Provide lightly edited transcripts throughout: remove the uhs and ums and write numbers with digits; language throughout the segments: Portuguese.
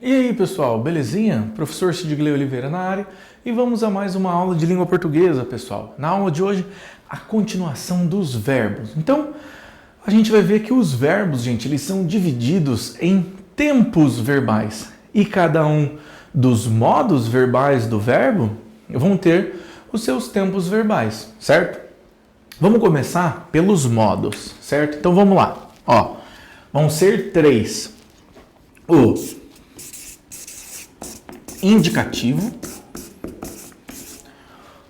E aí, pessoal, belezinha? Professor Sidgley Oliveira na área e vamos a mais uma aula de língua portuguesa, pessoal. Na aula de hoje, a continuação dos verbos. Então, a gente vai ver que os verbos, gente, eles são divididos em tempos verbais e cada um dos modos verbais do verbo vão ter os seus tempos verbais, certo? Vamos começar pelos modos, certo? Então, vamos lá. Ó, vão ser 3. O indicativo,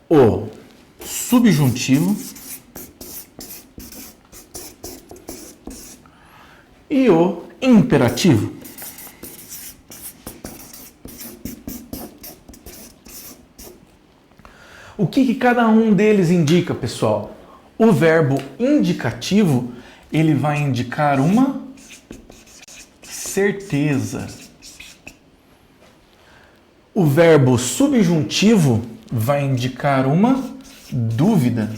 o subjuntivo e o imperativo. O que cada um deles indica, pessoal? O verbo indicativo, ele vai indicar uma certeza. O verbo subjuntivo vai indicar uma dúvida.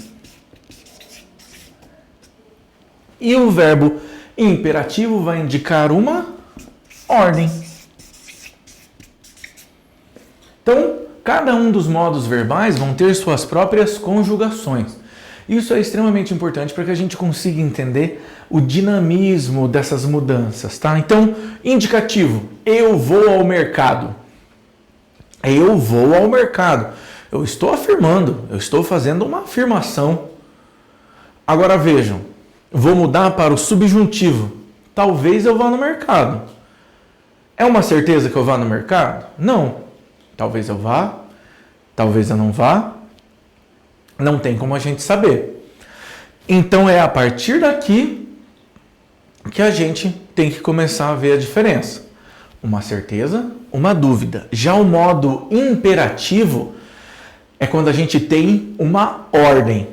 E o verbo imperativo vai indicar uma ordem. Então, cada um dos modos verbais vão ter suas próprias conjugações. Isso é extremamente importante para que a gente consiga entender o dinamismo dessas mudanças, tá? Então, indicativo, eu vou ao mercado. Eu vou ao mercado. Eu estou afirmando, eu estou fazendo uma afirmação. Agora vejam, vou mudar para o subjuntivo. Talvez eu vá no mercado. É uma certeza que eu vá no mercado? Não. Talvez eu vá, talvez eu não vá. Não tem como a gente saber. Então é a partir daqui que a gente tem que começar a ver a diferença. Uma certeza, uma dúvida. Já o modo imperativo é quando a gente tem uma ordem.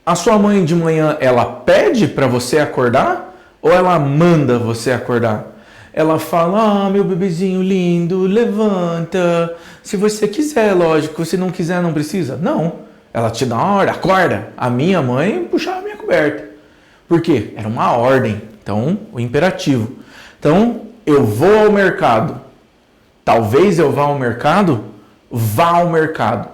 A sua mãe de manhã, ela pede para você acordar ou ela manda você acordar? Ela fala, meu bebezinho lindo, levanta. Se você quiser, lógico. Se não quiser, não precisa. Não. Ela te dá uma ordem, acorda. A minha mãe puxava a minha coberta. Por quê? Era uma ordem. Então, o imperativo. Então, eu vou ao mercado. Talvez eu vá ao mercado. Vá ao mercado.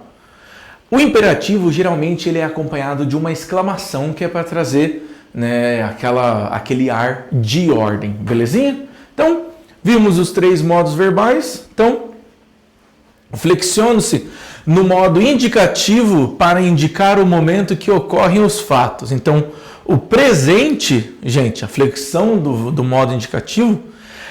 O imperativo, geralmente, ele é acompanhado de uma exclamação que é para trazer, né, aquele ar de ordem. Belezinha? Então, vimos os 3 modos verbais. Então, flexione-se no modo indicativo para indicar o momento que ocorrem os fatos. Então, o presente, gente, a flexão do modo indicativo,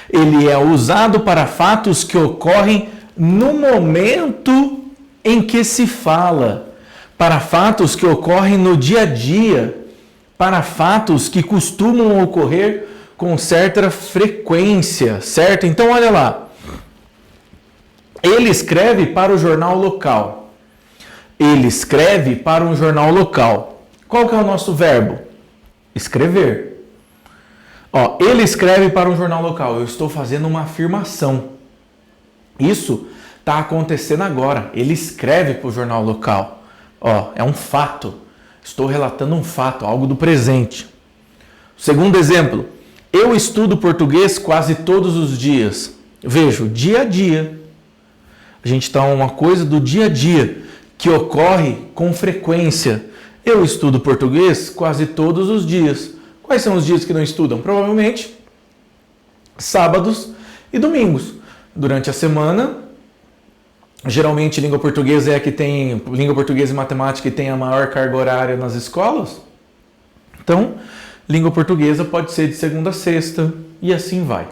ele é usado para fatos que ocorrem no momento em que se fala, para fatos que ocorrem no dia a dia, para fatos que costumam ocorrer com certa frequência, certo? Então, olha lá. Ele escreve para o jornal local. Ele escreve para um jornal local. Qual que é o nosso verbo? Escrever. Ó, ele escreve para um jornal local. Eu estou fazendo uma afirmação. Isso está acontecendo agora. Ele escreve para o jornal local. Ó, é um fato. Estou relatando um fato, algo do presente. Segundo exemplo. Eu estudo português quase todos os dias. Vejo, dia a dia. A gente está uma coisa do dia a dia que ocorre com frequência. Eu estudo português quase todos os dias. Quais são os dias que não estudam? Provavelmente sábados e domingos. Durante a semana, geralmente língua portuguesa é a que tem, língua portuguesa e matemática que tem a maior carga horária nas escolas. Então, língua portuguesa pode ser de segunda a sexta e assim vai.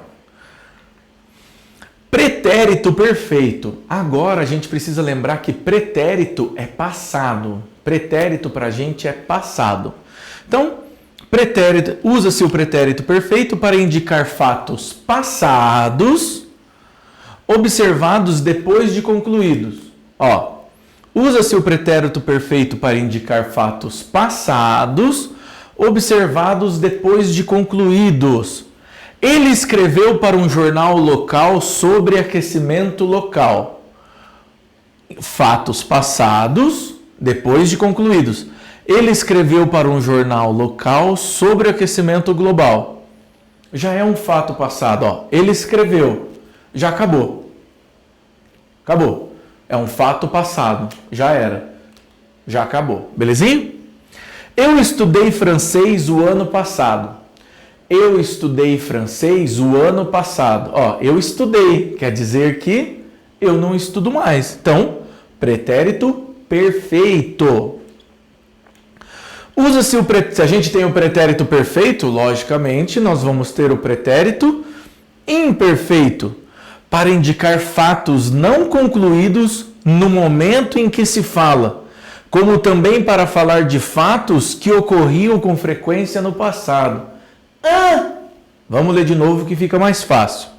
Pretérito perfeito. Agora a gente precisa lembrar que pretérito é passado. Pretérito para a gente é passado. Então, pretérito, usa-se o pretérito perfeito para indicar fatos passados observados depois de concluídos. Ó, usa-se o pretérito perfeito para indicar fatos passados observados depois de concluídos. Ele escreveu para um jornal local sobre aquecimento local. Fatos passados, depois de concluídos. Ele escreveu para um jornal local sobre aquecimento global. Já é um fato passado, ó. Ele escreveu. já acabou. Acabou. É um fato passado. Já era. Já acabou. Belezinha? Eu estudei francês o ano passado. Eu estudei francês o ano passado. Ó, eu estudei. Quer dizer que eu não estudo mais. Então, pretérito perfeito. Usa-se se a gente tem o pretérito perfeito, logicamente, nós vamos ter o pretérito imperfeito para indicar fatos não concluídos no momento em que se fala, como também para falar de fatos que ocorriam com frequência no passado. Vamos ler de novo que fica mais fácil.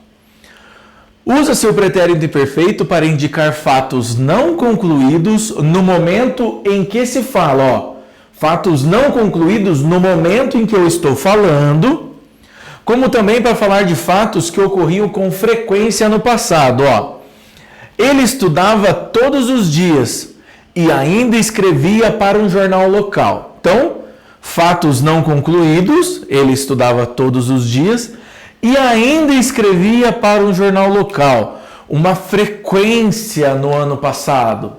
Usa-se o pretérito imperfeito para indicar fatos não concluídos no momento em que se fala, ó. Fatos não concluídos no momento em que eu estou falando, como também para falar de fatos que ocorriam com frequência no passado. Ó. Ele estudava todos os dias e ainda escrevia para um jornal local. Então, fatos não concluídos, ele estudava todos os dias e ainda escrevia para um jornal local. Uma frequência no ano passado.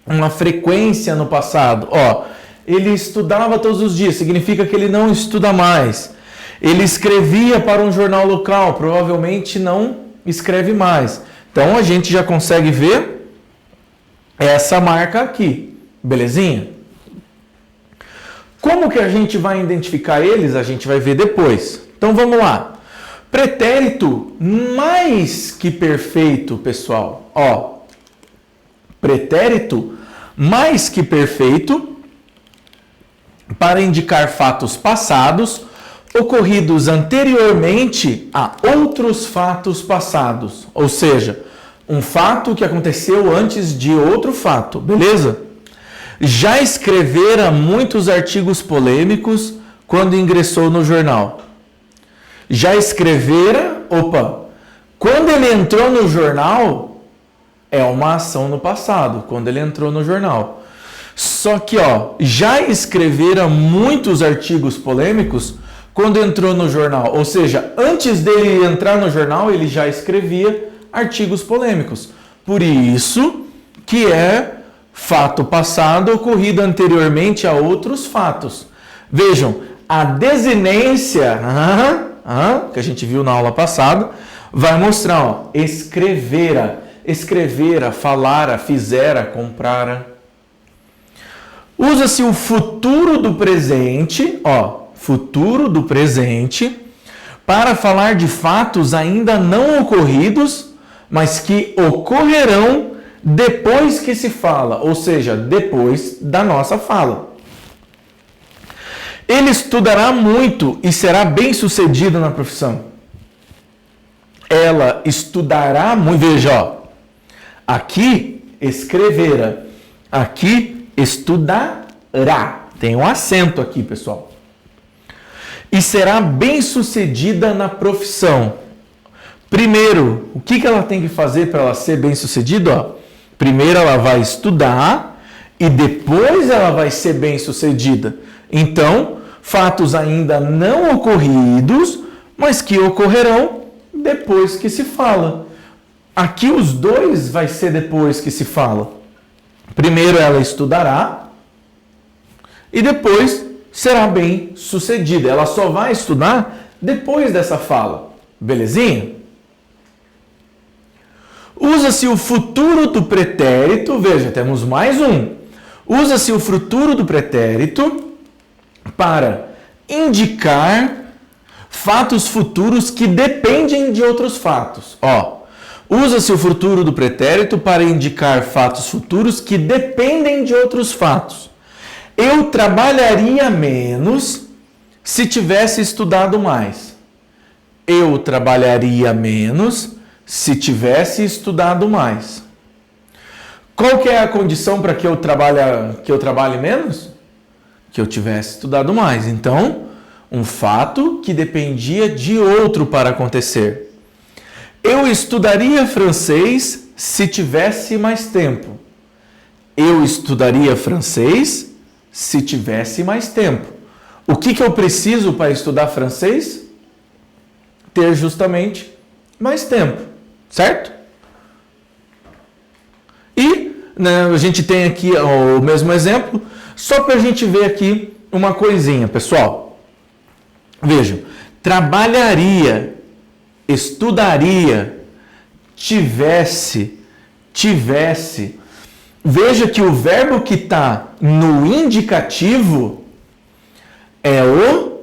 Uma frequência no passado. Ó. Ele estudava todos os dias, significa que ele não estuda mais. Ele escrevia para um jornal local, provavelmente não escreve mais. Então a gente já consegue ver essa marca aqui, belezinha? Como que a gente vai identificar eles? A gente vai ver depois. Então vamos lá. Pretérito mais que perfeito, pessoal. Ó, pretérito mais que perfeito para indicar fatos passados ocorridos anteriormente a outros fatos passados. Ou seja, um fato que aconteceu antes de outro fato, beleza? Já escrevera muitos artigos polêmicos quando ingressou no jornal. Já escrevera, quando ele entrou no jornal, é uma ação no passado, quando ele entrou no jornal. Só que, ó, já escrevera muitos artigos polêmicos quando entrou no jornal. Ou seja, antes dele entrar no jornal, ele já escrevia artigos polêmicos. Por isso que é fato passado ocorrido anteriormente a outros fatos. Vejam, a desinência, que a gente viu na aula passada, vai mostrar, ó, escrevera, falara, fizera, comprara. Usa-se o futuro do presente, ó, futuro do presente, para falar de fatos ainda não ocorridos, mas que ocorrerão depois que se fala, ou seja, depois da nossa fala. Ele estudará muito e será bem-sucedido na profissão. Ela estudará muito, veja, ó, aqui escrevera, aqui estudará. Tem um acento aqui, pessoal. E será bem-sucedida na profissão. Primeiro, o que ela tem que fazer para ela ser bem-sucedida? Primeiro ela vai estudar e depois ela vai ser bem-sucedida. Então, fatos ainda não ocorridos, mas que ocorrerão depois que se fala. Aqui os dois vai ser depois que se fala. Primeiro ela estudará e depois será bem sucedida. Ela só vai estudar depois dessa fala. Belezinha? Usa-se o futuro do pretérito. Veja, temos mais um. Usa-se o futuro do pretérito para indicar fatos futuros que dependem de outros fatos. Ó. Usa-se o futuro do pretérito para indicar fatos futuros que dependem de outros fatos. Eu trabalharia menos se tivesse estudado mais. Eu trabalharia menos se tivesse estudado mais. Qual que é a condição para que eu trabalhe menos? Que eu tivesse estudado mais. Então, um fato que dependia de outro para acontecer. Eu estudaria francês se tivesse mais tempo. Eu estudaria francês se tivesse mais tempo. O que eu preciso para estudar francês? Ter justamente mais tempo. certo? E né, a gente tem aqui o mesmo exemplo, só para a gente ver aqui uma coisinha, pessoal. Vejam, trabalharia, estudaria, tivesse. Veja que o verbo que está no indicativo é o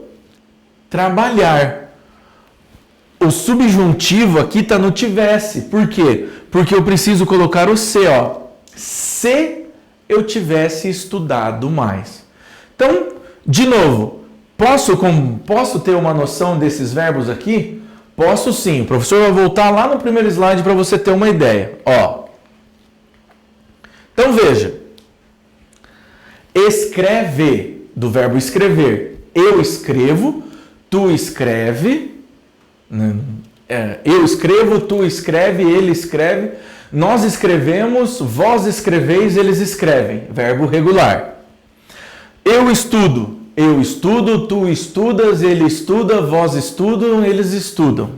trabalhar. O subjuntivo aqui está no tivesse. Por quê? Porque eu preciso colocar o se, ó. Se eu tivesse estudado mais. Então, de novo, posso ter uma noção desses verbos aqui? Posso sim. O professor vai voltar lá no primeiro slide para você ter uma ideia. Ó. Então veja. Escreve, do verbo escrever. Eu escrevo, tu escreve. Eu escrevo, tu escreve, ele escreve. Nós escrevemos, vós escreveis, eles escrevem. Verbo regular. Eu estudo, tu estudas, ele estuda, vós estudam, eles estudam.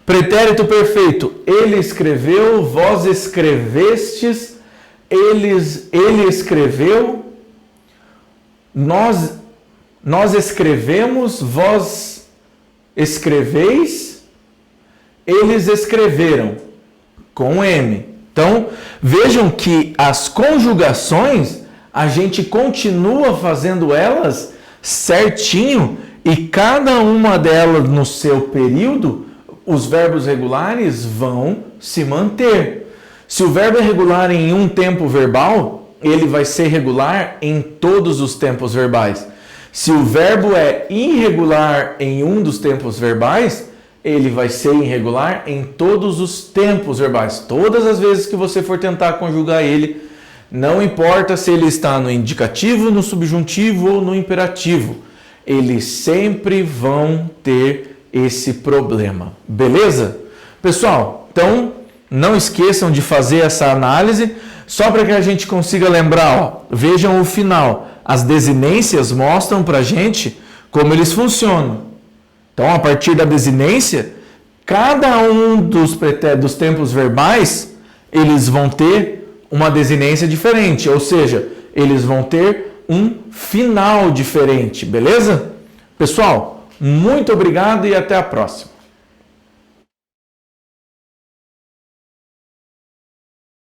Pretérito perfeito. Ele escreveu, vós escrevestes, ele escreveu. Nós escrevemos, vós escreveis, eles escreveram. Com M. Então, vejam que as conjugações, a gente continua fazendo elas certinho e cada uma delas no seu período, os verbos regulares vão se manter. Se o verbo é regular em um tempo verbal, ele vai ser regular em todos os tempos verbais. Se o verbo é irregular em um dos tempos verbais, ele vai ser irregular em todos os tempos verbais. Todas as vezes que você for tentar conjugar ele, não importa se ele está no indicativo, no subjuntivo ou no imperativo, eles sempre vão ter esse problema. Beleza? Pessoal, então não esqueçam de fazer essa análise, só para que a gente consiga lembrar, ó, vejam o final. As desinências mostram para a gente como eles funcionam. Então, a partir da desinência, cada um dos tempos verbais, eles vão ter uma desinência diferente, ou seja, eles vão ter um final diferente, beleza? Pessoal, muito obrigado e até a próxima.